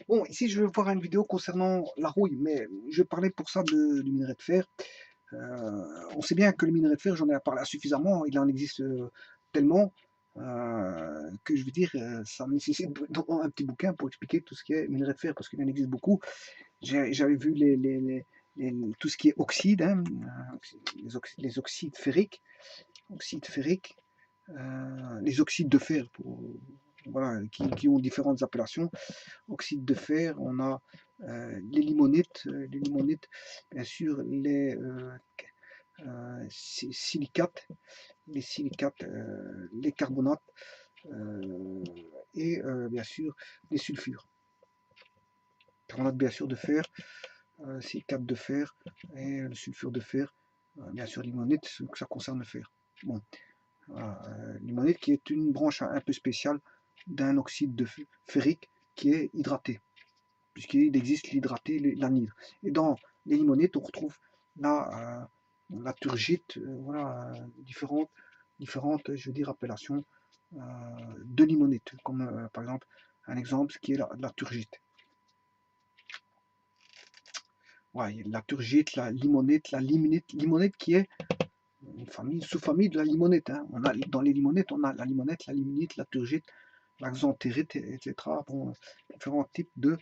Bon, ici, je vais voir une vidéo concernant la rouille, mais je parlais pour ça du minerai de fer. On sait bien que le minerai de fer, j'en ai parlé suffisamment, il en existe tellement que je veux dire, ça nécessite un petit bouquin pour expliquer tout ce qui est minerai de fer, parce qu'il en existe beaucoup. J'avais vu tout ce qui est oxyde, hein, les oxydes ferriques, les oxydes de fer, voilà, qui ont différentes appellations. Oxyde de fer, on a les limonites, bien sûr, silicates, les carbonates et bien sûr les sulfures. Carbonate bien sûr de fer, silicate de fer et le sulfure de fer, bien sûr limonite, ça concerne le fer. Bon, voilà, limonite qui est une branche un peu spéciale d'un oxyde de ferrique qui est hydraté, puisqu'il existe l'hydraté, l'anhydre. Et dans les limonites, on retrouve la turgite, voilà, différentes, je veux dire, appellations de limonite, comme par exemple, un exemple, qui est la turgite. Ouais, la turgite, la limonite, limonite qui est une sous-famille de la limonite. Hein. Dans les limonettes, on a la limonette, la limonite, la turgite, la xanthérite, etc. Bon, différents types de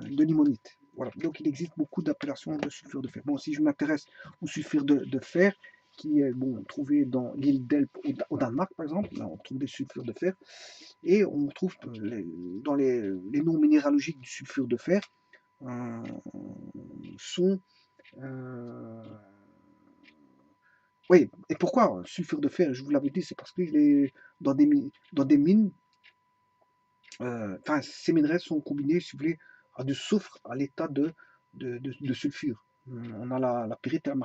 limonite. Voilà. Donc il existe beaucoup d'appellations de sulfure de fer. Bon, si je m'intéresse au sulfure de fer, qui est bon, trouvé dans l'île d'Elbe au Danemark, par exemple, là, on trouve des sulfures de fer, et on trouve dans les noms minéralogiques du sulfure de fer sont... oui, et pourquoi sulfure de fer? Je vous l'avais dit, c'est parce qu'il est dans des mines. Enfin, ces minerais sont combinés, si vous voulez, à du soufre à l'état de sulfure. On a la pyrite et la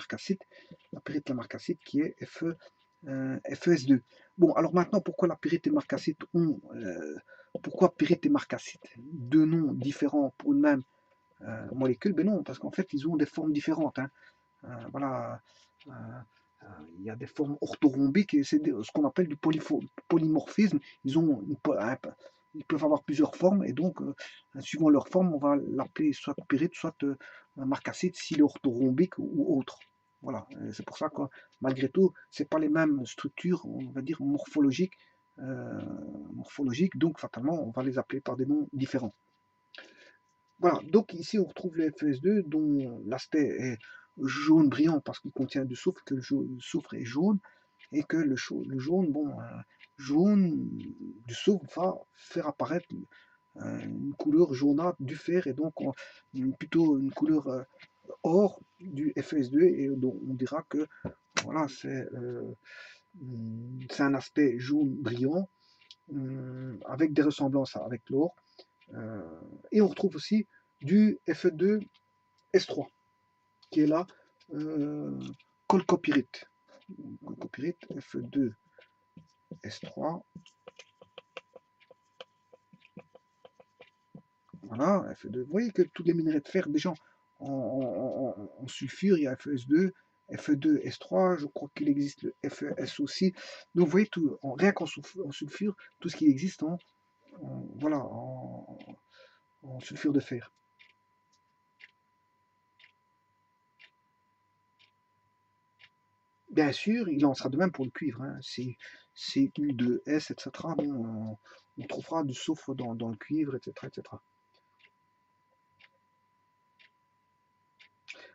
pyrite et la marcassite qui est FeS2. Bon, alors maintenant, pourquoi la pyrite et marcassite pourquoi pyrite et marcassite? Deux noms différents pour une même molécule? Ben non, parce qu'en fait, ils ont des formes différentes. Hein. Voilà. Euh, il y a des formes orthorhombiques et c'est ce qu'on appelle du polymorphisme. Ils peuvent avoir plusieurs formes et donc, suivant leur forme, on va l'appeler soit pyrite, soit marcassite s'il est orthorhombique ou autre. Voilà, c'est pour ça que malgré tout, c'est pas les mêmes structures, on va dire euh, donc fatalement, on va les appeler par des noms différents. Voilà, donc ici on retrouve le FES2 dont l'aspect est jaune brillant parce qu'il contient du soufre, que le soufre est jaune, et que le jaune, bon, jaune du soufre va faire apparaître une couleur jaunâtre du fer, et donc plutôt une couleur or du FES2, et donc on dira que voilà, c'est un aspect jaune brillant avec des ressemblances avec l'or. Et on retrouve aussi du Fe2S3 qui est là, colcopyrite. Colcopyrite, Fe2S3. Voilà, Fe2. Vous voyez que tous les minerais de fer, déjà en sulfure, il y a FeS2, Fe2S3, je crois qu'il existe le FeS aussi. Donc vous voyez, rien qu'en sulfure, tout ce qui existe voilà, en sulfure de fer. Bien sûr, il en sera de même pour le cuivre. Hein. C'est U2S, etc. Bon, on trouvera du soufre dans le cuivre, etc., etc.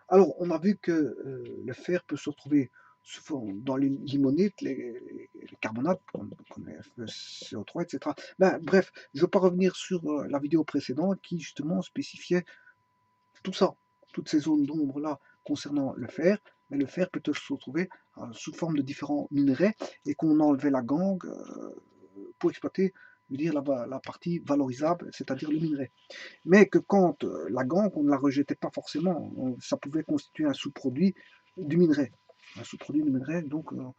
Alors, on a vu que le fer peut se retrouver dans les limonites, les carbonates, comme les FeCO3, etc. Ben, bref, je ne vais pas revenir sur la vidéo précédente qui justement spécifiait tout ça, toutes ces zones d'ombre-là concernant le fer, mais le fer peut se retrouver sous forme de différents minerais et qu'on enlevait la gangue pour exploiter, je veux dire, la partie valorisable, c'est-à-dire le minerai. Mais que quand la gangue, on ne la rejetait pas forcément, ça pouvait constituer un sous-produit du minerai. Un sous-produit du minerai, donc on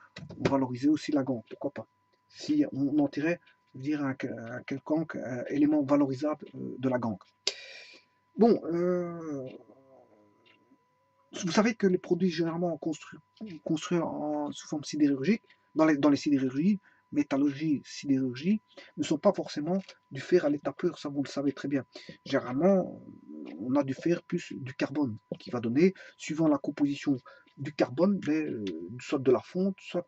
valorisait aussi la gangue, pourquoi pas. Si on en tirait, je veux dire, un quelconque élément valorisable de la gangue. Bon, vous savez que les produits généralement construits sous forme sidérurgique, dans les sidérurgies, métallurgie, sidérurgie, ne sont pas forcément du fer à l'état pur, ça vous le savez très bien. Généralement, on a du fer plus du carbone qui va donner, suivant la composition du carbone, soit de la fonte, soit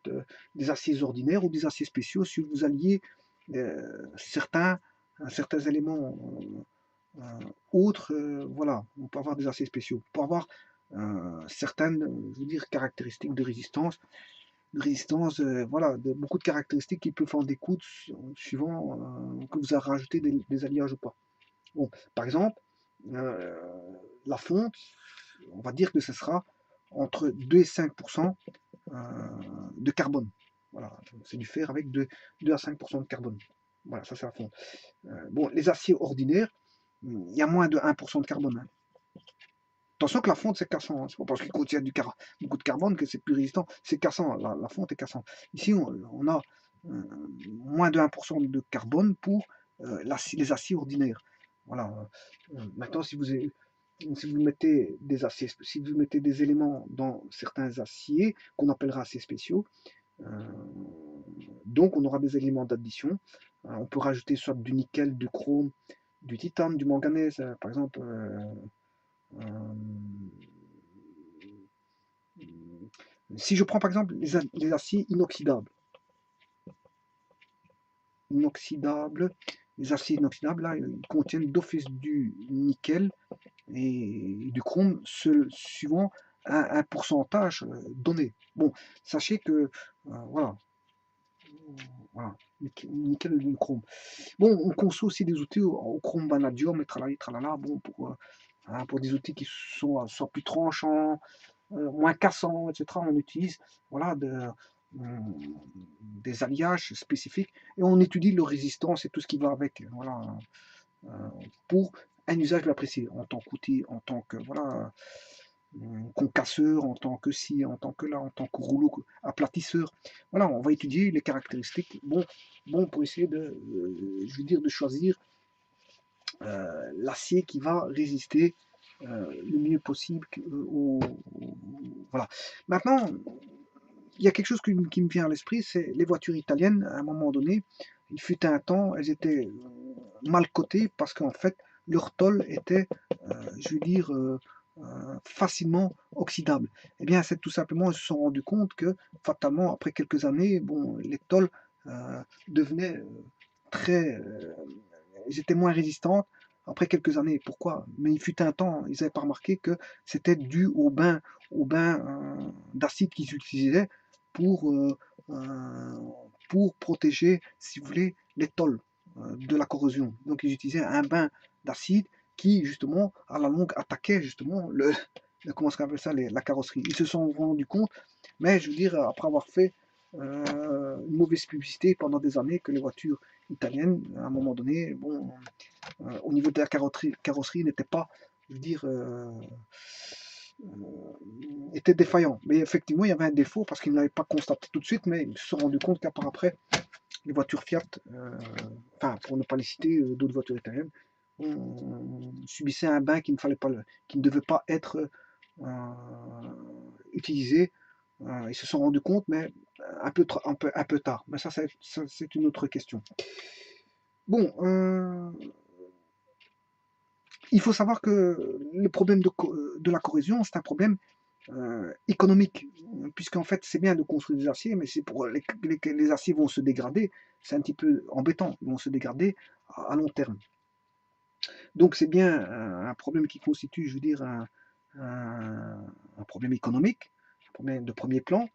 des aciers ordinaires ou des aciers spéciaux, si vous alliez certains éléments autres, voilà, on peut avoir des aciers spéciaux, on peut avoir certaines, je veux dire, caractéristiques de résistance, voilà, beaucoup de caractéristiques qui peuvent en découdre suivant que vous avez rajouté des alliages ou pas. Bon, par exemple, euh, la fonte, on va dire que ce sera entre 2 et 5% de carbone. Voilà, c'est du fer avec 2 à 5% de carbone. Voilà, ça c'est la fonte. Bon, les aciers ordinaires, il y a moins de 1% de carbone. Hein. Attention que la fonte c'est cassant, hein. C'est pas parce qu'il contient beaucoup de carbone que c'est plus résistant, c'est cassant, la fonte est cassant. Ici on a moins de 1% de carbone pour les aciers ordinaires. Voilà. Maintenant si vous mettez des aciers, si vous mettez des éléments dans certains aciers qu'on appellera aciers spéciaux, donc on aura des éléments d'addition. On peut rajouter soit du nickel, du chrome, du titane, du manganèse, par exemple. Si je prends par exemple les aciers les aciers inoxydables, là, ils contiennent d'office du nickel et du chrome suivant un pourcentage donné. Bon, sachez que, voilà, voilà, nickel et du chrome. Bon, on conçoit aussi des outils au chrome vanadium et tralala, bon, pour des outils qui soient plus tranchants, moins cassants, etc. On utilise voilà, des alliages spécifiques et on étudie leur résistance et tout ce qui va avec. Voilà, pour un usage bien précis, en tant qu'outil, en tant que voilà, concasseur, en tant que ci, en tant que là, en tant que rouleau aplatisseur. Voilà, on va étudier les caractéristiques. Bon pour essayer je veux dire, de choisir l'acier qui va résister le mieux possible voilà. Maintenant, il y a quelque chose qui me vient à l'esprit, c'est les voitures italiennes, à un moment donné, il fut un temps, elles étaient mal cotées parce qu'en fait, leur tôle était, je veux dire, facilement oxydable. Eh bien, c'est tout simplement, ils se sont rendus compte que, fatalement, après quelques années, bon, les tôles devenaient très, elles étaient moins résistantes après quelques années. Pourquoi? Mais il fut un temps, ils n'avaient pas remarqué que c'était dû au bain d'acide qu'ils utilisaient pour, euh, euh, pour protéger, si vous voulez, les tôles de la corrosion. Donc ils utilisaient un bain d'acide qui, justement, à la longue, attaquait justement comment on appelle ça, la carrosserie. Ils se sont rendus compte, mais je veux dire, après avoir fait une mauvaise publicité pendant des années, que les voitures italiennes, à un moment donné, bon, au niveau de la carrosserie n'était pas, je veux dire, était défaillant. Mais effectivement, il y avait un défaut parce qu'ils ne l'avaient pas constaté tout de suite, mais ils se sont rendus compte qu'après, après, les voitures Fiat, enfin, pour ne pas les citer, d'autres voitures italiennes, subissaient un bain qui ne devait pas être utilisé. Ils se sont rendus compte, mais un peu tard. Mais ça c'est une autre question. Bon, il faut savoir que le problème de la corrosion, c'est un problème économique, puisqu'en fait, c'est bien de construire des aciers, mais c'est pour les aciers vont se dégrader, c'est un petit peu embêtant, ils vont se dégrader à long terme. Donc c'est bien un problème qui constitue, je veux dire, un problème économique, un problème de premier plan,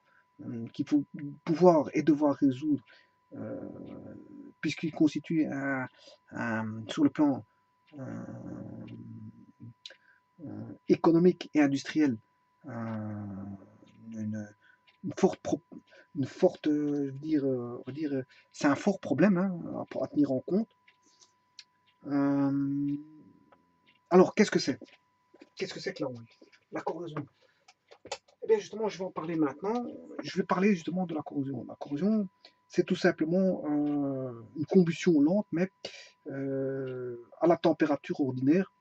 qu'il faut pouvoir et devoir résoudre, euh, puisqu'il constitue sur le plan économique et industriel une, une forte, une forte je veux dire, on va dire, c'est un fort problème hein, à tenir en compte. Alors, qu'est-ce que c'est? Qu'est-ce que c'est que la corrosion? Eh bien, justement, je vais en parler maintenant. Je vais parler justement de la corrosion. La corrosion, c'est tout simplement une combustion lente, mais à la température ordinaire.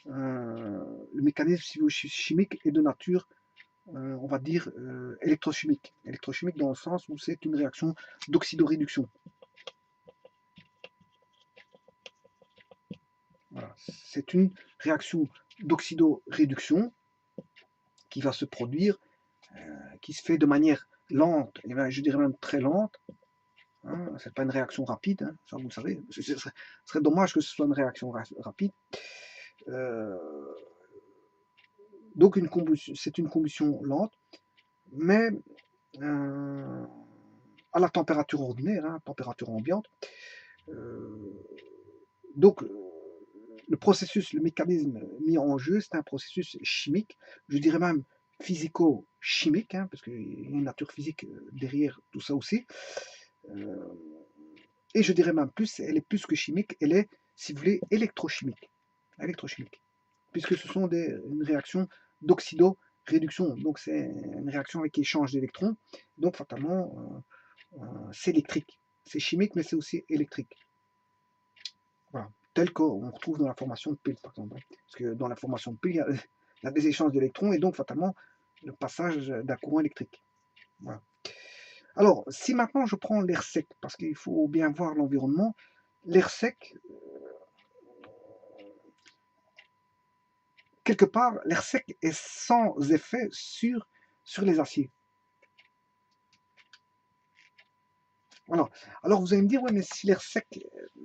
Le mécanisme chimique est de nature on va dire, électrochimique. Électrochimique dans le sens où c'est une réaction d'oxydoréduction. Voilà. C'est une réaction d'oxydoréduction qui va se produire, qui se fait de manière lente, et bien, je dirais même très lente. Hein, c'est pas une réaction rapide, hein, ça vous le savez. Ce serait dommage que ce soit une réaction rapide. Euh, donc c'est une combustion lente, mais à la température ordinaire, hein, température ambiante. Euh, donc le processus, le mécanisme mis en jeu, c'est un processus chimique, je dirais même physico-chimique, hein, parce qu'il y a une nature physique derrière tout ça aussi. Et je dirais même plus, elle est plus que chimique, elle est, si vous voulez, électrochimique. Électrochimique. Puisque ce sont une réaction d'oxydo-réduction. Donc c'est une réaction avec échange d'électrons. Donc fatalement, c'est électrique. C'est chimique, mais c'est aussi électrique. Voilà. Tel qu'on retrouve dans la formation de pile, par exemple. Parce que dans la formation de pile, il y a des échanges d'électrons et donc fatalement le passage d'un courant électrique. Voilà. Alors, si maintenant je prends l'air sec, parce qu'il faut bien voir l'environnement, l'air sec, quelque part, l'air sec est sans effet sur les aciers. Voilà. Alors vous allez me dire, ouais, mais si l'air sec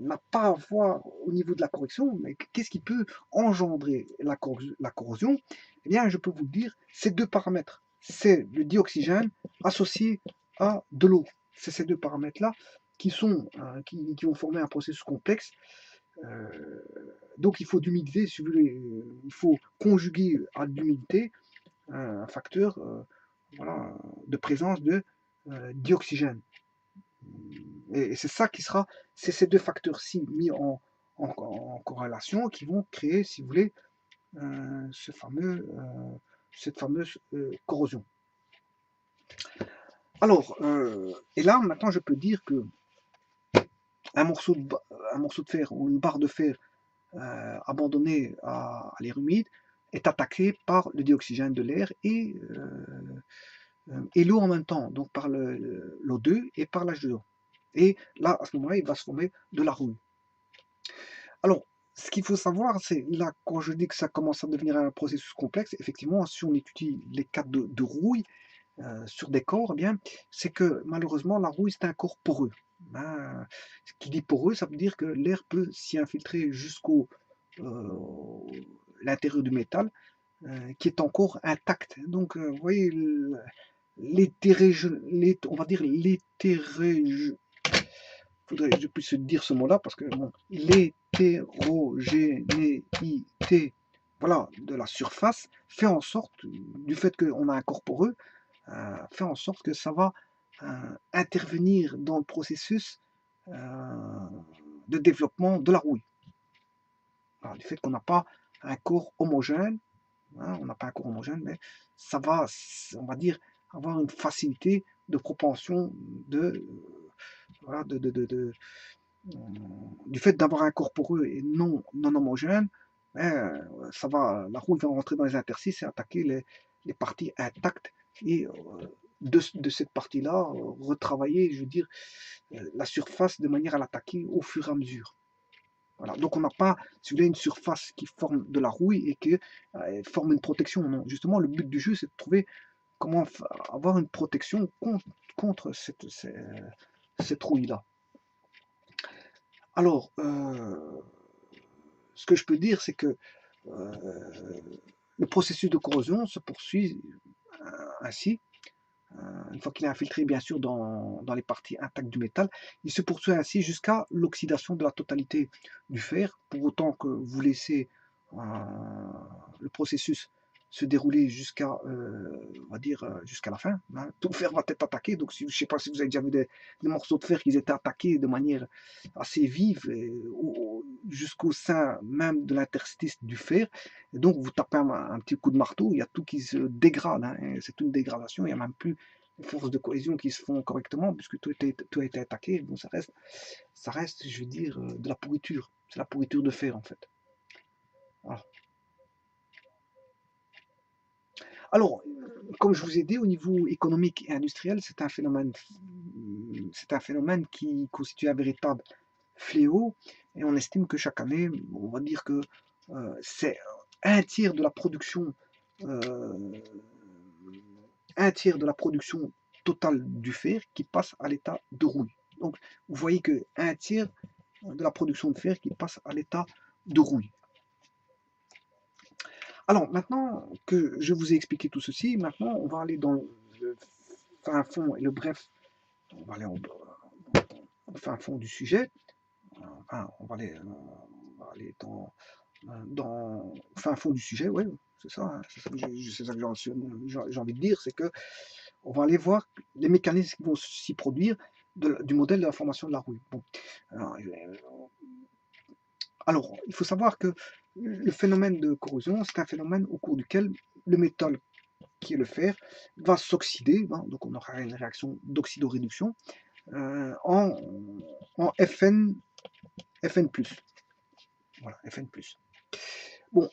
n'a pas à voir au niveau de la correction, mais qu'est-ce qui peut engendrer la corrosion? Eh bien, je peux vous le dire, c'est deux paramètres. C'est le dioxygène associé à de l'eau. C'est ces deux paramètres-là qui vont former un processus complexe. Donc il faut d'humidité, si vous voulez, il faut conjuguer à l'humidité un facteur voilà, de présence de dioxygène. Et c'est ça qui sera, c'est ces deux facteurs-ci mis en corrélation qui vont créer, si vous voulez, cette fameuse corrosion. Alors, et là, maintenant, je peux dire que un morceau de fer ou une barre de fer abandonnée à l'air humide est attaqué par le dioxygène de l'air et l'eau en même temps, donc par l'O2 et par l'H2O. Et là, à ce moment-là, il va se former de la rouille. Alors, ce qu'il faut savoir, c'est là, quand je dis que ça commence à devenir un processus complexe, effectivement, si on étudie les cas de rouille sur des corps, eh bien, c'est que malheureusement, la rouille, c'est un corps poreux. Hein. Ce qui dit poreux, ça veut dire que l'air peut s'y infiltrer jusqu'au l'intérieur du métal, qui est encore intact. Donc, vous voyez, on va dire faudrait que je puisse dire ce mot-là parce que bon, l'hétérogénéité voilà, de la surface fait en sorte, du fait qu'on a un corps poreux, fait en sorte que ça va intervenir dans le processus de développement de la rouille. Alors, du fait qu'on n'a pas un corps homogène, hein, on n'a pas un corps homogène, mais ça va, on va dire, avoir une facilité de propension voilà, du fait d'avoir un corps poreux et non homogène, ça va, la rouille va rentrer dans les interstices et attaquer les parties intactes et de cette partie-là, retravailler, je veux dire, la surface de manière à l'attaquer au fur et à mesure. Voilà. Donc on n'a pas, si vous voulez, une surface qui forme de la rouille et qui forme une protection. Non. Justement, le but du jeu, c'est de trouver comment avoir une protection contre cette rouille-là. Alors, ce que je peux dire, c'est que le processus de corrosion se poursuit ainsi. Une fois qu'il est infiltré, bien sûr, dans les parties intactes du métal, il se poursuit ainsi jusqu'à l'oxydation de la totalité du fer, pour autant que vous laissez le processus se dérouler jusqu'à, on va dire, jusqu'à la fin. Hein. Tout le fer va être attaqué, donc je ne sais pas si vous avez déjà vu des morceaux de fer qui étaient attaqués de manière assez vive jusqu'au sein même de l'interstice du fer. Et donc vous tapez un petit coup de marteau, il y a tout qui se dégrade. Hein. C'est une dégradation, il n'y a même plus les forces de cohésion qui se font correctement puisque tout a été attaqué. Bon, ça reste, je veux dire, de la pourriture. C'est la pourriture de fer en fait. Voilà. Alors, comme je vous ai dit, au niveau économique et industriel, c'est un phénomène qui constitue un véritable fléau, et on estime que chaque année, on va dire que c'est un tiers de la production, euh, un tiers de la production totale du fer qui passe à l'état de rouille. Donc, vous voyez que un tiers de la production de fer qui passe à l'état de rouille. Alors, maintenant que je vous ai expliqué tout ceci, maintenant on va aller dans le fin fond et le bref, on va aller au fin fond du sujet. Enfin, on va aller dans le fin fond du sujet, ouais, c'est ça, hein, c'est ça que j'ai envie de dire, c'est que on va aller voir les mécanismes qui vont s'y produire du modèle de la formation de la rouille. Bon, alors, il faut savoir que le phénomène de corrosion, c'est un phénomène au cours duquel le métal, qui est le fer, va s'oxyder, hein, donc on aura une réaction d'oxydoréduction en FN, FN+. Voilà, FN+. Bon,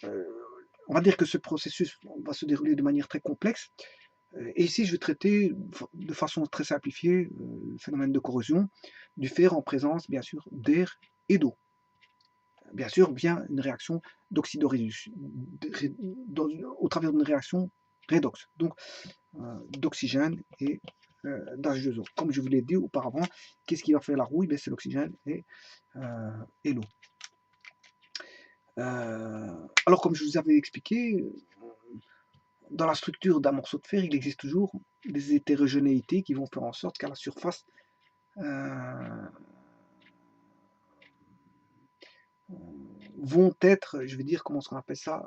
on va dire que ce processus va se dérouler de manière très complexe. Et ici, je vais traiter de façon très simplifiée le phénomène de corrosion du fer en présence, bien sûr, d'air et d'eau. Bien sûr, via une réaction d'oxydoréduction, au travers d'une réaction redox, donc d'oxygène et d'H2O. Comme je vous l'ai dit auparavant, qu'est-ce qui va faire la rouille? C'est l'oxygène et l'eau. Alors, comme je vous avais expliqué, dans la structure d'un morceau de fer, il existe toujours des hétérogénéités qui vont faire en sorte qu'à la surface, vont être, je vais dire, comment on appelle ça,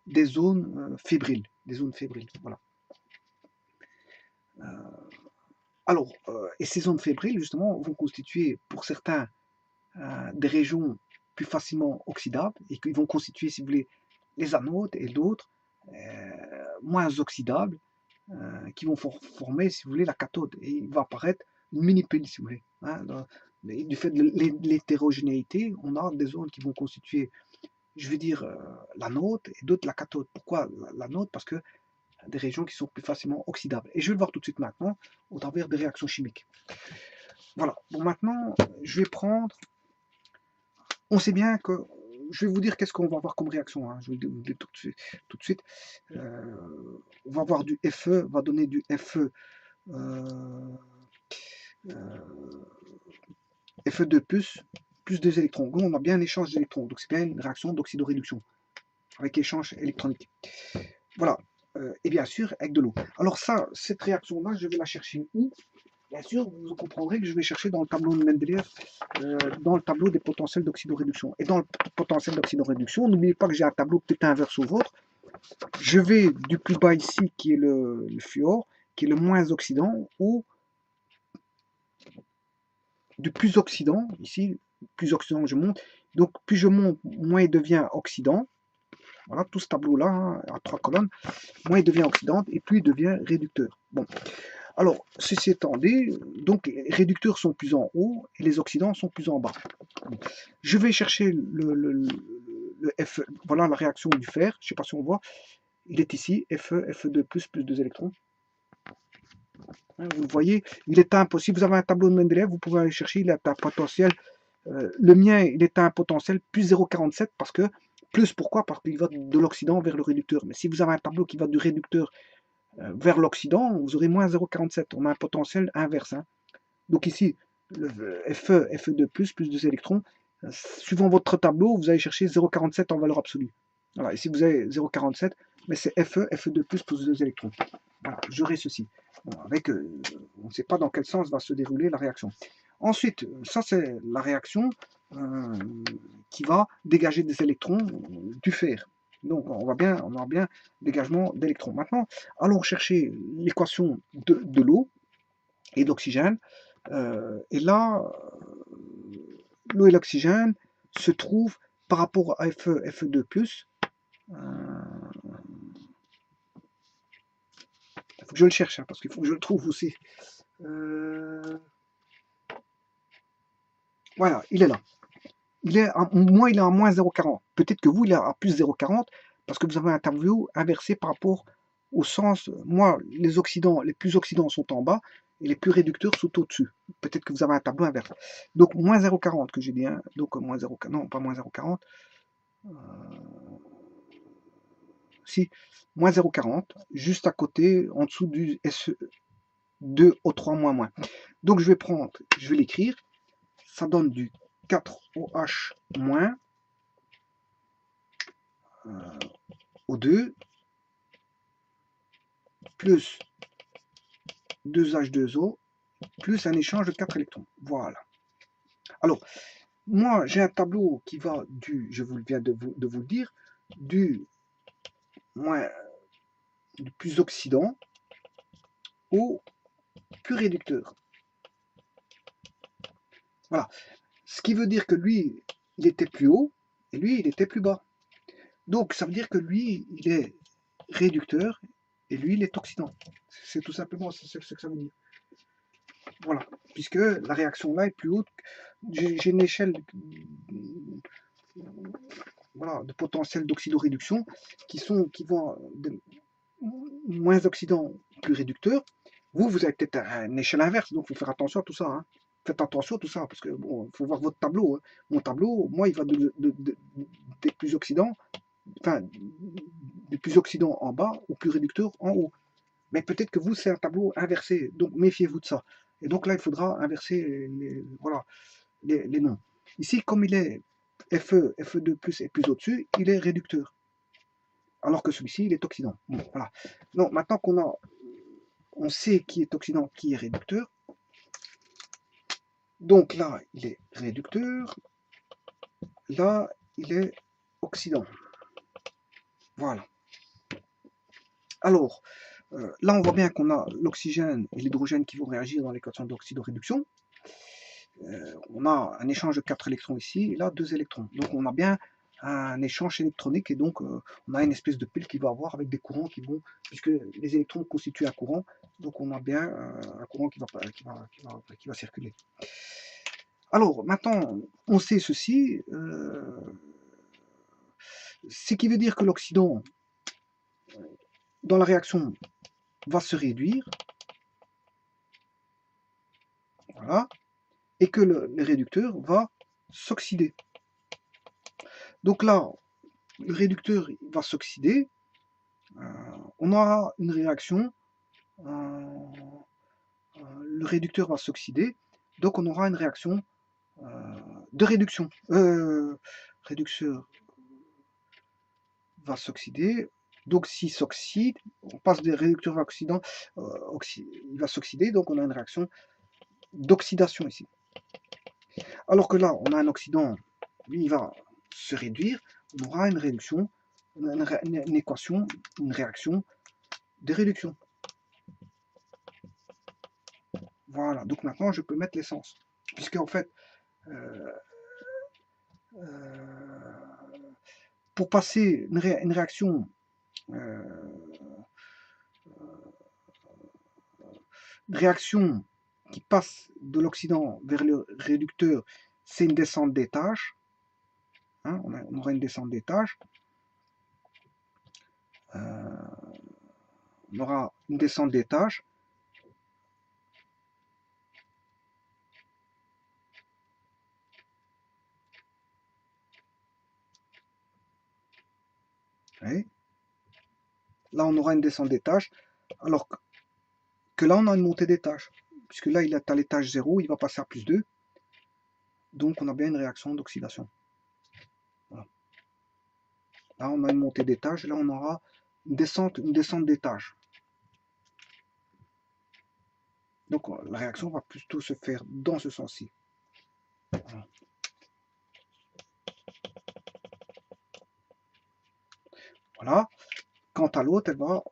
des zones fébriles. Des zones fébriles, voilà. Alors, et ces zones fébriles, justement, vont constituer, pour certains, des régions plus facilement oxydables, et qui vont constituer, si vous voulez, les anodes, et d'autres moins oxydables, qui vont former, si vous voulez, la cathode. Et il va apparaître une mini-pile, si vous voulez. Hein, du fait de l'hétérogénéité, on a des zones qui vont constituer, je vais dire, l'anode, et d'autres la cathode. Pourquoi l'anode? Parce que des régions qui sont plus facilement oxydables. Et je vais le voir tout de suite maintenant, au travers des réactions chimiques. Voilà. Bon, maintenant, je vais prendre... On sait bien que... Je vais vous dire qu'est-ce qu'on va avoir comme réaction. Hein. Je vais vous dire tout de suite. On va avoir du Fe, va donner du Fe... Fe2+, plus 2 électrons. Donc, on a bien un échange d'électrons. Donc, c'est bien une réaction d'oxydoréduction, avec échange électronique. Voilà. Et bien sûr, avec de l'eau. Alors ça, cette réaction-là, je vais la chercher où? Bien sûr, vous comprendrez que je vais chercher dans le tableau de Mendeleev, dans le tableau des potentiels d'oxydoréduction. Et dans le potentiel d'oxydoréduction, n'oubliez pas que j'ai un tableau peut-être inverse au vôtre. Je vais du plus bas ici, qui est le fluor, qui est le moins oxydant, ou du plus oxydant, ici, plus oxydant je monte. Donc plus je monte, moins il devient oxydant. Voilà, tout ce tableau-là, hein, à 3 colonnes, moins il devient oxydant et plus il devient réducteur. Bon, alors, ceci étant dit, donc les réducteurs sont plus en haut et les oxydants sont plus en bas. Bon. Je vais chercher le Fe, voilà la réaction du fer, je ne sais pas si on voit, il est ici, Fe, Fe2+, plus 2 électrons. Hein, vous le voyez, il est impossible, vous avez un tableau de Mendeleev, vous pouvez aller chercher, il a un potentiel, le mien, il est à un potentiel plus 0,47 parce que, plus pourquoi? Parce qu'il va de l'oxydant vers le réducteur. Mais si vous avez un tableau qui va du réducteur vers l'oxydant, vous aurez moins 0,47. On a un potentiel inverse. Hein. Donc ici, le Fe, Fe2+, plus 2 électrons, suivant votre tableau, vous allez chercher 0,47 en valeur absolue. Voilà, ici vous avez 0,47, mais c'est Fe, Fe2+, plus 2 électrons. Voilà, j'aurai ceci. Bon, avec, on ne sait pas dans quel sens va se dérouler la réaction. Ensuite, ça c'est la réaction qui va dégager des électrons du fer. Donc on voit bien dégagement d'électrons. Maintenant, allons chercher l'équation de l'eau et d'oxygène. Et là, l'eau et l'oxygène se trouvent par rapport à Fe, Fe2+. Il faut que je le cherche, hein, parce qu'il faut que je le trouve aussi. Voilà, il est là. Moi, il est à moins 0,40. Peut-être que vous, il est à plus 0,40 parce que vous avez un tableau inversé par rapport au sens, moi, les oxydants, les plus oxydants sont en bas, et les plus réducteurs sont au-dessus. Peut-être que vous avez un tableau inverse. Donc, moins 0,40 que j'ai dit, hein. Donc, moins 0,40, non, pas moins 0,40, si, moins 0,40, juste à côté, en dessous du SE2O3 moins. Donc, je vais l'écrire, ça donne du 4OH moins O2 plus 2H2O plus un échange de 4 électrons. Voilà. Alors, moi, j'ai un tableau qui va du, je vous viens de vous le dire, du plus oxydant au plus réducteur. Voilà. Ce qui veut dire que lui, il était plus haut et lui, il était plus bas. Donc, ça veut dire que lui, il est réducteur et lui, il est oxydant. C'est tout simplement ce que ça veut dire. Voilà. Puisque la réaction là est plus haute. J'ai une échelle de potentiel d'oxydoréduction qui vont de moins oxydant, plus réducteur. Vous avez peut-être une échelle inverse, donc il faut faire attention à tout ça. Hein. Faites attention à tout ça, parce que bon, faut voir votre tableau. Hein. Mon tableau, moi, il va des plus oxydants, enfin, des plus oxydants en bas au plus réducteur en haut. Mais peut-être que vous, c'est un tableau inversé, donc méfiez-vous de ça. Et donc là, il faudra inverser les noms. Ici, comme il est FE, FE2+, et plus au-dessus, il est réducteur. Alors que celui-ci, il est oxydant. Bon, voilà. Donc, maintenant on sait qui est oxydant, qui est réducteur. Donc là, il est réducteur. Là, il est oxydant. Voilà. Alors, là, on voit bien qu'on a l'oxygène et l'hydrogène qui vont réagir dans l'équation d'oxydoréduction. On a un échange de 4 électrons ici, et là 2 électrons. Donc on a bien un échange électronique, et donc on a une espèce de pile qui va avoir avec des courants qui vont, puisque les électrons constituent un courant, donc on a bien un courant qui va circuler. Alors maintenant, on sait ceci, ce qui veut dire que l'oxydant, dans la réaction, va se réduire, voilà, et que le réducteur va s'oxyder. Donc là, le réducteur va s'oxyder, on aura une réaction, le réducteur va s'oxyder, donc on aura une réaction de réduction. Réducteur va s'oxyder, d'oxy s'oxyde, on passe des réducteurs oxydants, il va s'oxyder, donc on a une réaction d'oxydation ici. Alors que là, on a un oxydant, lui, il va se réduire, on aura une réduction, une équation, une réaction de réduction. Voilà, donc maintenant je peux mettre l'essence. Puisque en fait, pour passer une réaction qui passe de l'oxydant vers le réducteur, c'est une descente d'étage. Hein, on aura une descente d'étage. On aura une descente d'étage. Oui. Là, on aura une descente d'étage, alors que là, on a une montée d'étage. Puisque là, il est à l'étage 0, il va passer à plus 2. Donc, on a bien une réaction d'oxydation. Voilà. Là, on a une montée d'étage. Là, on aura une descente d'étage. Donc, la réaction va plutôt se faire dans ce sens-ci. Voilà. Voilà. Quant à l'autre, elle va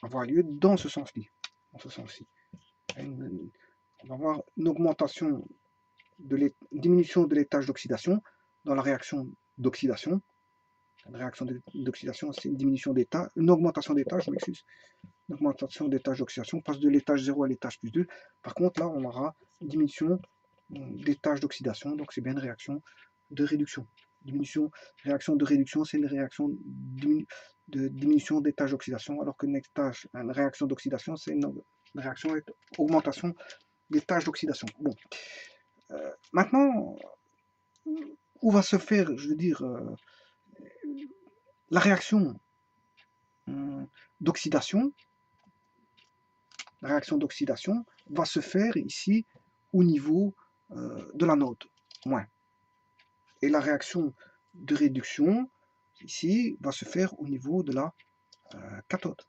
avoir lieu dans ce sens-ci. On va avoir une augmentation, diminution de l'étage d'oxydation dans la réaction d'oxydation. La réaction d'oxydation, c'est une diminution d'étage, une augmentation d'étage, je m'excuse. Une augmentation d'étage d'oxydation, on passe de l'étage 0 à l'étage plus 2. Par contre, là, on aura une diminution d'étage d'oxydation, donc c'est bien une réaction de réduction. réaction de réduction, c'est une réaction de diminution des tâches d'oxydation, alors qu'une réaction d'oxydation, c'est une réaction avec augmentation des tâches d'oxydation. Bon, maintenant, où va se faire, je veux dire, la réaction d'oxydation? La réaction d'oxydation va se faire ici au niveau de l'anode, moins. Et la réaction de réduction, ici, va se faire au niveau de la cathode.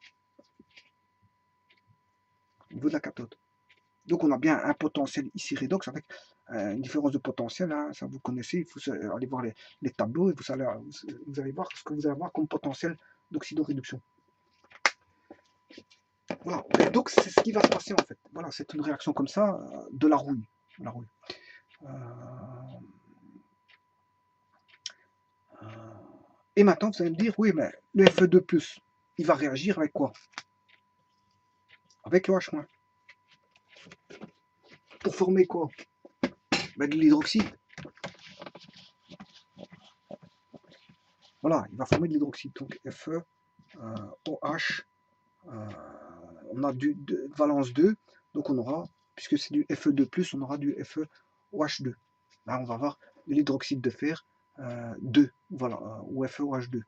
Au niveau de la cathode. Donc on a bien un potentiel ici redox avec une différence de potentiel, hein, ça vous connaissez, il faut aller voir les tableaux et vous allez voir ce que vous allez avoir comme potentiel d'oxydoréduction. Voilà, et donc c'est ce qui va se passer en fait. Voilà, c'est une réaction comme ça de la rouille. Et maintenant vous allez me dire, oui mais le Fe2+, il va réagir avec quoi? Avec le H-. Pour former quoi? Ben, de l'hydroxyde. Voilà, il va former de l'hydroxyde. Donc Fe, OH, on a du valence 2, donc on aura, puisque c'est du Fe2+, on aura du FeOH2. Là, on va avoir de l'hydroxyde de fer 2, voilà, ou FeOH2.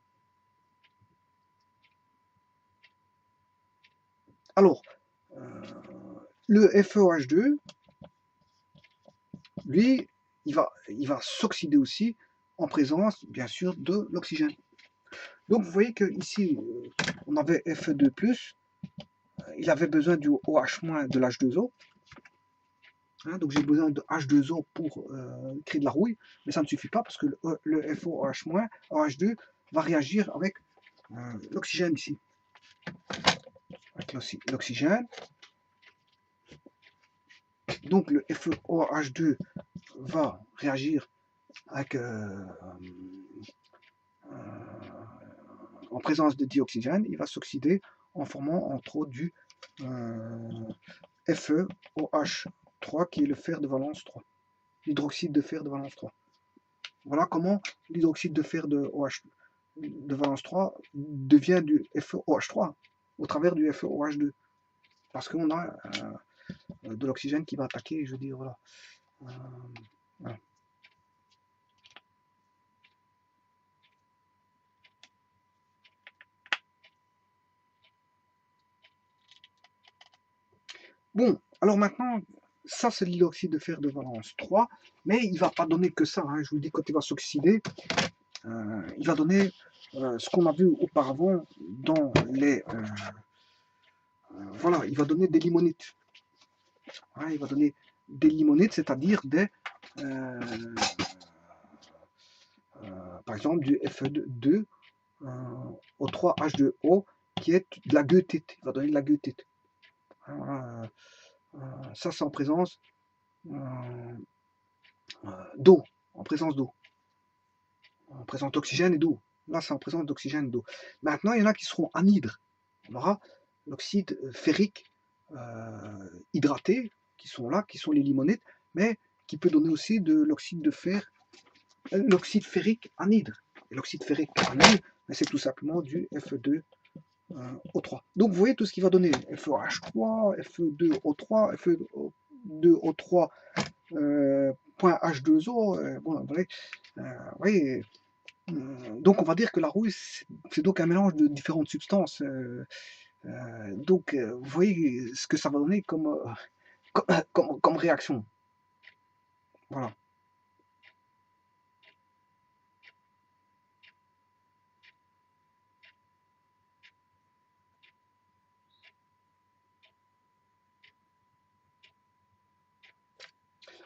Alors, le FeOH2, lui, il va s'oxyder aussi en présence, bien sûr, de l'oxygène. Donc, vous voyez que ici, on avait Fe2+, il avait besoin du OH- de l'H2O. Hein, donc, j'ai besoin de H2O pour créer de la rouille, mais ça ne suffit pas parce que le FOH-, OH2, va réagir avec l'oxygène ici. Avec l'oxygène. Donc, le FOH2 va réagir avec, en présence de dioxygène, il va s'oxyder en formant entre autres du FeOH3 qui est le fer de valence 3, l'hydroxyde de fer de valence 3. Voilà comment l'hydroxyde de fer de valence 3 devient du FeOH3 au travers du FeOH2. Parce qu'on a de l'oxygène qui va attaquer, je veux dire, voilà. Voilà. Bon, alors maintenant, ça c'est l'hydroxyde de fer de valence 3, mais il ne va pas donner que ça. Hein. Je vous dis, quand il va s'oxyder, il va donner ce qu'on a vu auparavant dans les... voilà, il va donner des limonites. Hein, il va donner des limonites, c'est-à-dire des... par exemple, du Fe2 au 3H2O, qui est de la goethite. Il va donner de la goethite. Hein, voilà, ça, c'est en présence d'eau, en présence d'eau, en présence d'oxygène et d'eau. Là, c'est en présence d'oxygène et d'eau. Maintenant, il y en a qui seront anhydres. On aura l'oxyde ferrique hydraté, qui sont là, qui sont les limonites, mais qui peut donner aussi de l'oxyde de fer, l'oxyde ferrique anhydre. Et l'oxyde ferrique anhydre, c'est tout simplement du Fe2O3. Donc, vous voyez tout ce qui va donner FeOH3, Fe2O3, Fe2O3, H2O, bon, vous voyez, donc on va dire que la rouille, c'est donc un mélange de différentes substances. Donc vous voyez ce que ça va donner comme réaction. Voilà.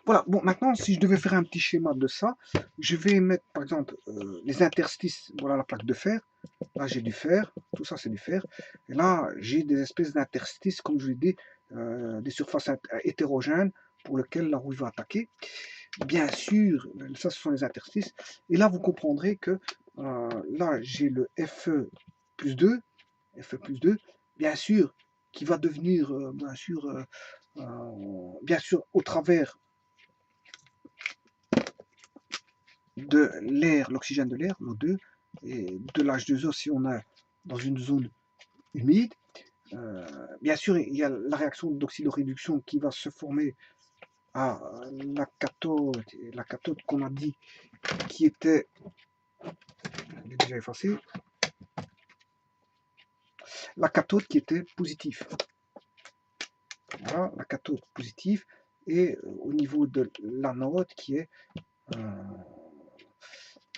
Voilà, bon, maintenant, si je devais faire un petit schéma de ça, je vais mettre, par exemple, les interstices, voilà la plaque de fer. Là, j'ai du fer, tout ça, c'est du fer. Et là, j'ai des espèces d'interstices, comme je l'ai dit, des surfaces hétérogènes pour lesquelles la rouille va attaquer. Bien sûr, ça, ce sont les interstices. Et là, vous comprendrez que là, j'ai le Fe+2, bien sûr, qui va devenir, bien sûr, au travers de l'air, l'oxygène de l'air, l'O2, et de l'H2O si on est dans une zone humide. Bien sûr, il y a la réaction d'oxydoréduction qui va se former à la cathode qu'on a dit qui était, j'ai déjà effacé, la cathode qui était positive. Voilà, la cathode positive, et au niveau de l'anode qui est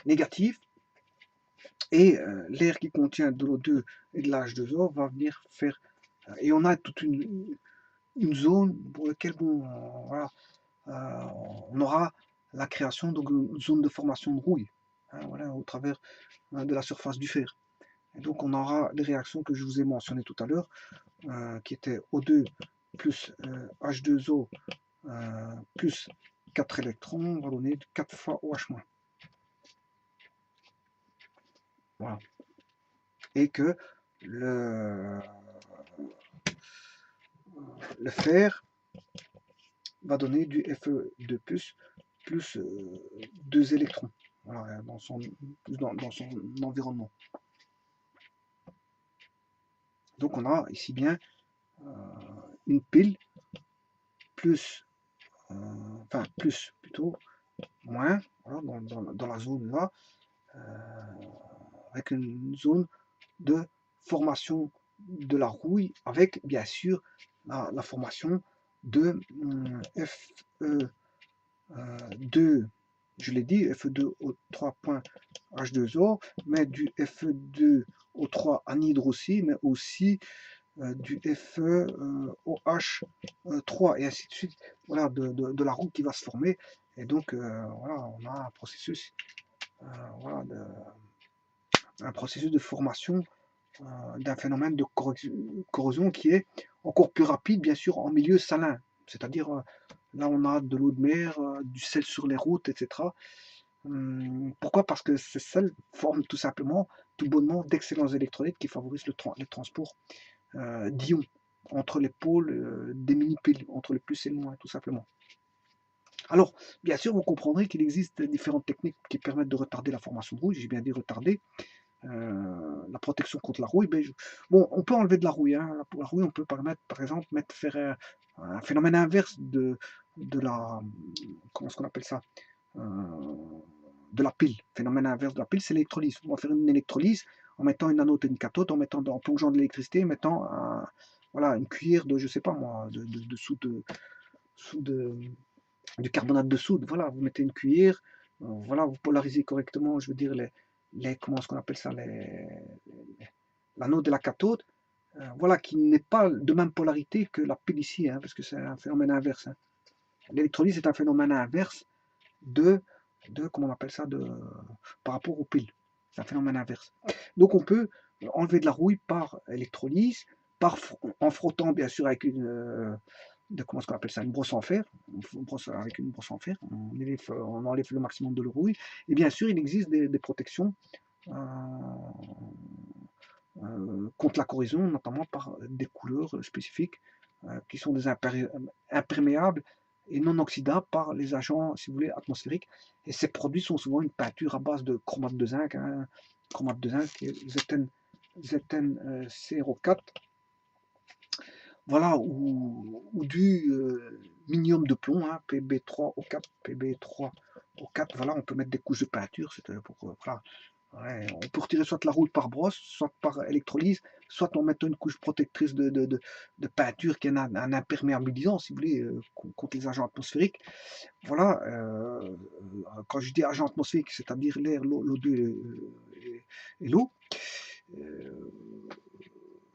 négative, et l'air qui contient de l'O2 et de l'H2O va venir faire, et on a toute une zone pour laquelle voilà, on aura la création d'une zone de formation de rouille, hein, voilà, au travers de la surface du fer. Et donc on aura les réactions que je vous ai mentionnées tout à l'heure, qui étaient O2 plus H2O plus 4 électrons, va donner 4 fois OH-. Voilà. Et que le fer va donner du Fe2+, plus 2 électrons, voilà, dans son environnement. Donc on a ici bien une pile plus, enfin plus plutôt, moins, voilà, dans la zone là, avec une zone de formation de la rouille, avec bien sûr la formation de Fe2, je l'ai dit, Fe2O3.H2O, mais du Fe2O3 anhydre aussi, mais aussi du FeOH3, et ainsi de suite, voilà, de la roue qui va se former. Et donc voilà, on a un processus, voilà, un processus de formation d'un phénomène de corrosion qui est encore plus rapide, bien sûr, en milieu salin. C'est-à-dire, là, on a de l'eau de mer, du sel sur les routes, etc. Pourquoi? Parce que ces sels forment tout simplement, tout bonnement, d'excellents électrolytes qui favorisent le transport d'ions entre les pôles des mini-piles, entre le plus et le moins, tout simplement. Alors, bien sûr, vous comprendrez qu'il existe différentes techniques qui permettent de retarder la formation de rouille. J'ai bien dit retarder. La protection contre la rouille. Bon, on peut enlever de la rouille. Hein. La rouille, on peut par exemple faire un phénomène inverse de la, comment est-ce qu'on appelle ça, de la pile. Phénomène inverse de la pile, c'est l'électrolyse. On va faire une électrolyse en mettant une anode et une cathode, en plongeant de l'électricité, en mettant voilà, une cuillère de, je sais pas moi, de soude, du carbonate de soude. Voilà, vous mettez une cuillère, voilà, vous polarisez correctement, je veux dire, comment est-ce qu'on appelle ça, l'anode et la cathode, voilà, qui n'est pas de même polarité que la pile ici, hein, parce que c'est un phénomène inverse. Hein. L'électrolyse est un phénomène inverse comment on appelle ça, par rapport aux piles. C'est un phénomène inverse. Donc on peut enlever de la rouille par électrolyse, en frottant bien sûr avec comment est-ce qu'on appelle ça, une brosse en fer, avec une brosse en fer, on enlève le maximum de la rouille. Et bien sûr, il existe des protections contre la corrosion, notamment par des couleurs spécifiques qui sont des imperméables et non oxydables par les agents, si vous voulez, atmosphériques. Et ces produits sont souvent une peinture à base de chromate de zinc, hein, chromate de zinc, ZnCO4, voilà, ou du minium de plomb, hein, Pb3O4, Pb3O4, voilà, on peut mettre des couches de peinture, pour, voilà. Ouais, on peut retirer soit la rouille par brosse, soit par électrolyse, soit en mettant une couche protectrice de peinture qui est un imperméabilisant, si vous voulez, contre les agents atmosphériques. Voilà, quand je dis agent atmosphérique, c'est-à-dire l'air, l'O2 et l'eau.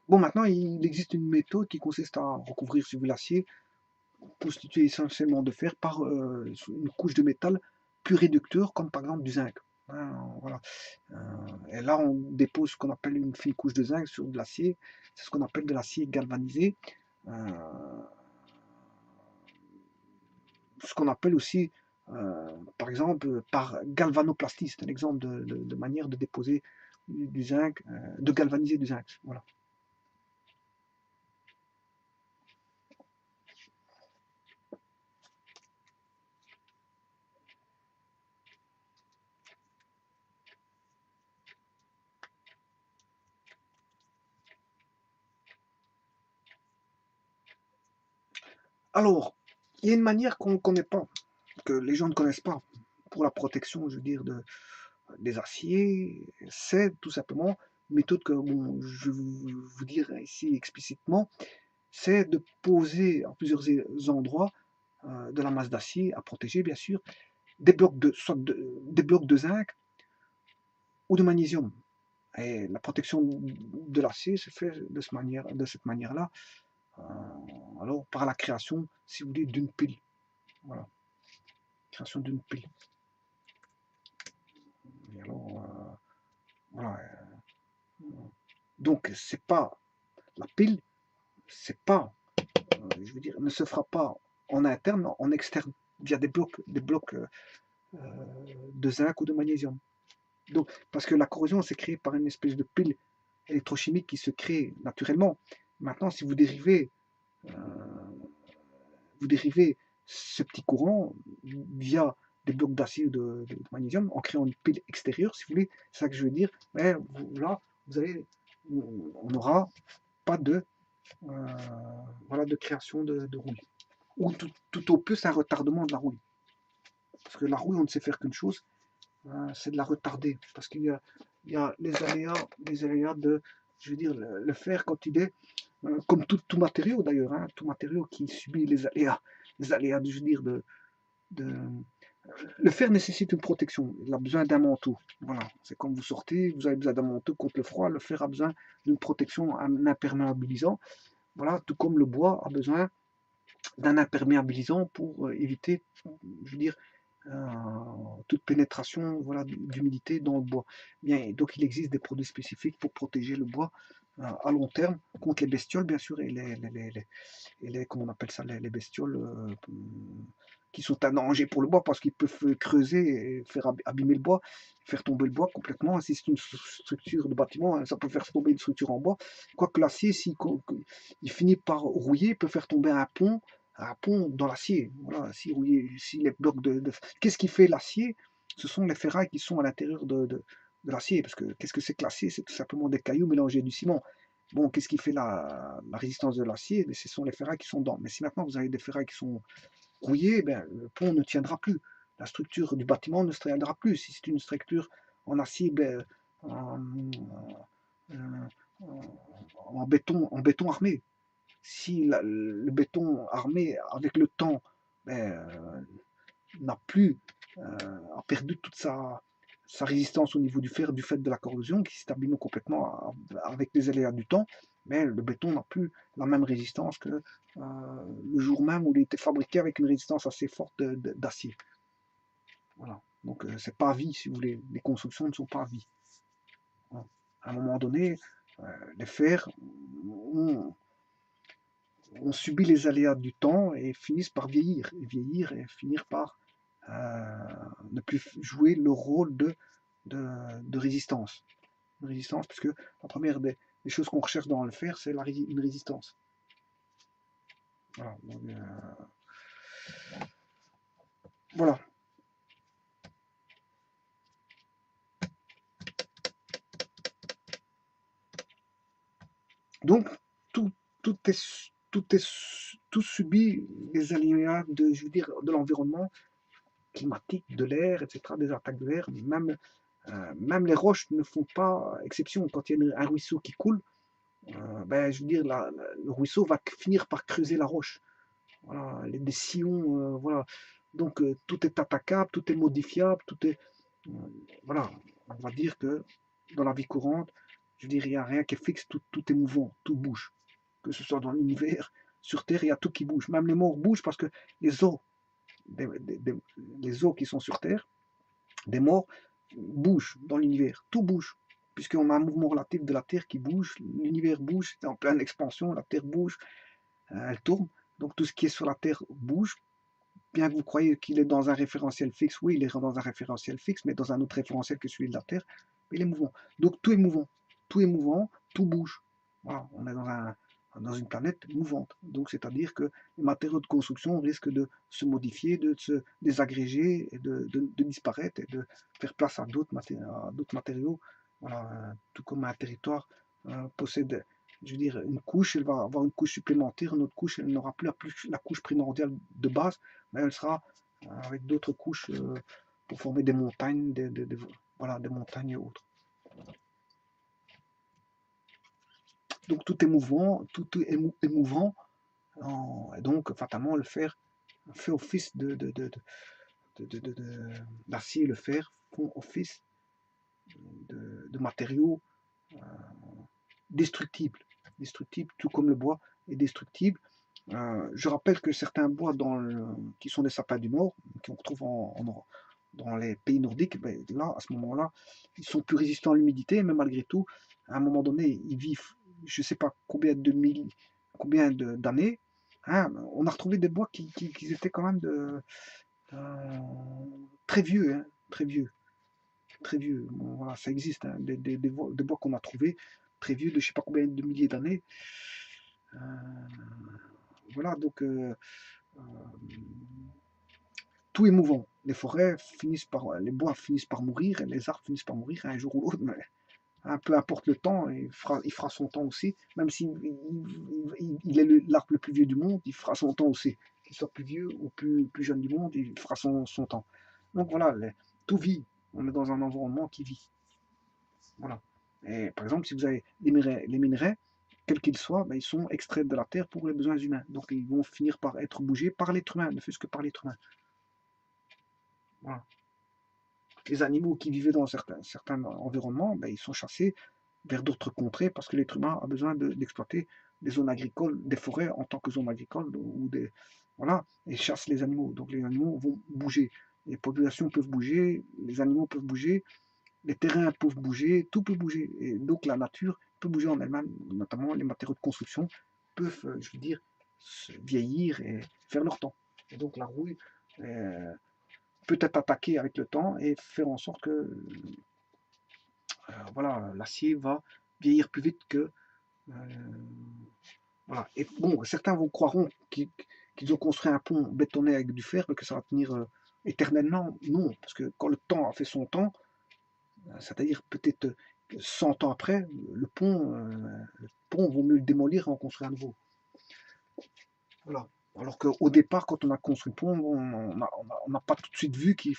Bon, maintenant, il existe une méthode qui consiste à recouvrir sur l'acier, constitué essentiellement de fer, par une couche de métal plus réducteur, comme par exemple du zinc. Hein, voilà. Et là, on dépose ce qu'on appelle une fine couche de zinc sur de l'acier. C'est ce qu'on appelle de l'acier galvanisé. Ce qu'on appelle aussi, par exemple, par galvanoplastie. C'est un exemple de manière de déposer du zinc, de galvaniser du zinc. Voilà. Alors, il y a une manière qu'on ne connaît pas, que les gens ne connaissent pas, pour la protection, je veux dire, des aciers, c'est tout simplement une méthode que bon, je vais vous dire ici explicitement, c'est de poser à plusieurs endroits de la masse d'acier à protéger, bien sûr, des blocs de zinc ou de magnésium. Et la protection de l'acier se fait de cette manière-là, alors par la création, si vous voulez, d'une pile. Voilà, création d'une pile. Et alors, voilà. Donc, c'est pas la pile, c'est pas, je veux dire, ne se fera pas en interne, en externe, via des blocs de zinc ou de magnésium. Donc, parce que la corrosion, c'est créé par une espèce de pile électrochimique qui se crée naturellement. Maintenant, si euh, vous dérivez ce petit courant via des blocs d'acier ou de magnésium en créant une pile extérieure, si vous voulez, c'est ça que je veux dire. Mais là, on n'aura pas voilà, de création de rouille. Ou tout au plus un retardement de la rouille. Parce que la rouille, on ne sait faire qu'une chose, c'est de la retarder. Parce qu'il y a les aléas de, je veux dire, le fer quand il est, comme tout matériau d'ailleurs, hein, tout matériau qui subit les aléas, je veux dire, de, le fer nécessite une protection, il a besoin d'un manteau. Voilà, c'est comme vous sortez, vous avez besoin d'un manteau contre le froid, le fer a besoin d'une protection, un imperméabilisant. Voilà, tout comme le bois a besoin d'un imperméabilisant pour éviter, je veux dire, toute pénétration voilà, d'humidité dans le bois. Bien, donc il existe des produits spécifiques pour protéger le bois à long terme contre les bestioles, bien sûr, et comment on appelle ça, les bestioles qui sont un danger pour le bois parce qu'ils peuvent creuser et faire abîmer le bois, faire tomber le bois complètement. Si c'est une structure de bâtiment, ça peut faire tomber une structure en bois. Quoique l'acier, s'il finit par rouiller, il peut faire tomber un pont dans l'acier. Voilà, si les blocs Qu'est-ce qui fait l'acier? Ce sont les ferrailles qui sont à l'intérieur de l'acier. Parce que qu'est-ce que c'est que l'acier? C'est tout simplement des cailloux mélangés du ciment. Bon, qu'est-ce qui fait la résistance de l'acier? Ce sont les ferrailles qui sont dedans. Mais si maintenant vous avez des ferrailles qui sont rouillées, ben, le pont ne tiendra plus. La structure du bâtiment ne se tiendra plus. Si c'est une structure en acier, ben, en, en béton armé, si le béton armé, avec le temps, ben, n'a plus, a perdu toute sa résistance au niveau du fer du fait de la corrosion qui s'est abîmée complètement avec les aléas du temps, mais le béton n'a plus la même résistance que le jour même où il était fabriqué avec une résistance assez forte d'acier. Voilà. Donc c'est pas à vie, si vous voulez. Les constructions ne sont pas à vie. Voilà. À un moment donné, les fers ont, on subit les aléas du temps et finissent par vieillir et finir par ne plus jouer le rôle de résistance. Une résistance, puisque la première des choses qu'on recherche dans le fer, c'est une résistance. Voilà. Voilà. Donc, tout, tout, est, tout subit les aléas je veux dire, de l'environnement climatique, de l'air, etc., des attaques de l'air. Même les roches ne font pas exception. Quand il y a un ruisseau qui coule, ben, je veux dire, le ruisseau va finir par creuser la roche. Voilà, des sillons, voilà. Donc tout est attaquable, tout est modifiable, euh, voilà. On va dire que dans la vie courante, je veux dire, il n'y a rien qui est fixe, tout est mouvant, tout bouge. Que ce soit dans l'univers, sur Terre, il y a tout qui bouge. Même les morts bougent parce que les os, les os qui sont sur Terre, des morts, bougent dans l'univers. Tout bouge. Puisqu'on a un mouvement relatif de la Terre qui bouge, l'univers bouge, c'est en pleine expansion, la Terre bouge, elle tourne. Donc tout ce qui est sur la Terre bouge. Bien que vous croyez qu'il est dans un référentiel fixe, oui, il est dans un référentiel fixe, mais dans un autre référentiel que celui de la Terre, il est mouvant. Donc tout est mouvant. Tout est mouvant, tout bouge. Voilà, on est dans une planète mouvante. Donc c'est-à-dire que les matériaux de construction risquent de se modifier, de se désagréger, et de disparaître et de faire place à d'autres matériaux. Voilà, tout comme un territoire possède je veux dire, une couche, elle va avoir une couche supplémentaire, une autre couche, elle n'aura plus la couche primordiale de base, mais elle sera avec d'autres couches pour former des montagnes, voilà, des montagnes et autres. Donc tout est mouvant, tout est mouvant, et donc fatalement le fer fait office d'acier, le fer font office de matériaux destructibles, tout comme le bois est destructible. Je rappelle que certains bois qui sont des sapins du Nord, qu'on retrouve dans les pays nordiques, ben là, à ce moment-là, ils sont plus résistants à l'humidité, mais malgré tout, à un moment donné, ils vivent, je ne sais pas combien d'années. Hein, on a retrouvé des bois qui étaient quand même très vieux, hein, très vieux, très vieux. Bon, voilà, ça existe, hein, des bois qu'on a trouvés très vieux, de je ne sais pas combien de milliers d'années. Voilà, donc tout est mouvant. Les bois finissent par mourir, et les arbres finissent par mourir un jour ou l'autre, mais peu importe le temps, il fera son temps aussi. Même s'il est l'arbre le plus vieux du monde, il fera son temps aussi. Qu'il soit plus vieux ou plus jeune du monde, il fera son temps. Donc voilà, tout vit. On est dans un environnement qui vit. Voilà. Et par exemple, si vous avez les minerais, quels qu'ils soient, ben, ils sont extraits de la terre pour les besoins humains. Donc ils vont finir par être bougés par l'être humain, ne fût-ce que par l'être humain. Voilà. Les animaux qui vivaient dans certains environnements, ben, ils sont chassés vers d'autres contrées parce que l'être humain a besoin d'exploiter des zones agricoles, des forêts en tant que zones agricoles voilà, et chasse les animaux. Donc les animaux vont bouger. Les populations peuvent bouger, les animaux peuvent bouger, les terrains peuvent bouger, tout peut bouger. Et donc la nature peut bouger en elle-même, notamment les matériaux de construction peuvent, je veux dire, se vieillir et faire leur temps. Et donc la rouille peut être attaquée avec le temps et faire en sorte que voilà, l'acier va vieillir plus vite que voilà. Et bon, certains croiront qu'ils ont construit un pont bétonné avec du fer, mais que ça va tenir éternellement. Non, parce que quand le temps a fait son temps, c'est-à-dire peut-être 100 ans après, le pont vaut mieux le démolir et en construire un nouveau. Voilà. Alors qu'au départ, quand on a construit le pont, on n'a pas tout de suite vu qu'il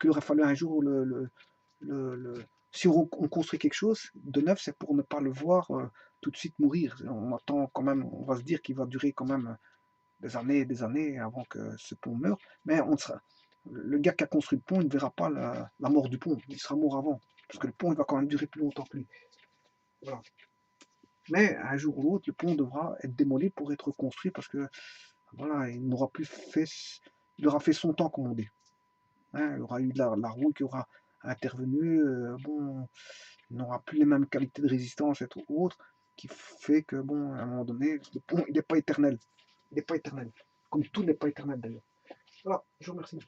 aurait fallu un jour si on construit quelque chose de neuf, c'est pour ne pas le voir tout de suite mourir. On attend quand même, on va se dire qu'il va durer quand même des années et des années avant que ce pont meure. Mais le gars qui a construit le pont, il ne verra pas la mort du pont. Il sera mort avant. Parce que le pont, il va quand même durer plus longtemps que lui. Voilà. Mais un jour ou l'autre, le pont devra être démoli pour être construit parce que voilà, il aura fait son temps, comme on dit. Hein, il y aura eu de la roue qui aura intervenu. Bon, il n'aura plus les mêmes qualités de résistance et autres, qui fait que, bon, à un moment donné, le pont, il n'est pas éternel. Il n'est pas éternel. Comme tout n'est pas éternel d'ailleurs. Voilà, je vous remercie.